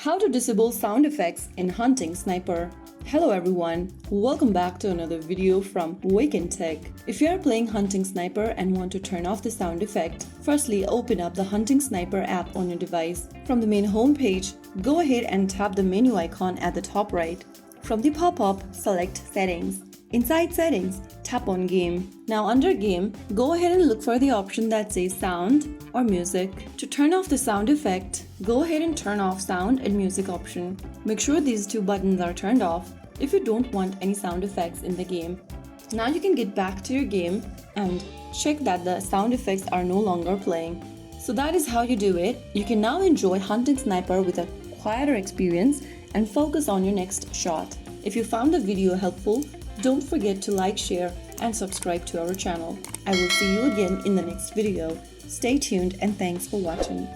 How to disable sound effects in Hunting Sniper. Hello everyone, welcome back to another video from Wake&Tech. If you are playing Hunting Sniper and want to turn off the sound effect, firstly open up the Hunting Sniper app on your device. From the main home page, go ahead and tap the menu icon at the top right. From the pop-up, select Settings. Inside Settings, tap on Game. Now under Game, go ahead and look for the option that says Sound or Music. To turn off the sound effect, go ahead and turn off Sound and Music option. Make sure these two buttons are turned off if you don't want any sound effects in the game. Now you can get back to your game and check that the sound effects are no longer playing. So that is how you do it. You can now enjoy Hunting Sniper with a quieter experience and focus on your next shot. If you found the video helpful, don't forget to like, share, and subscribe to our channel. I will see you again in the next video. Stay tuned and thanks for watching.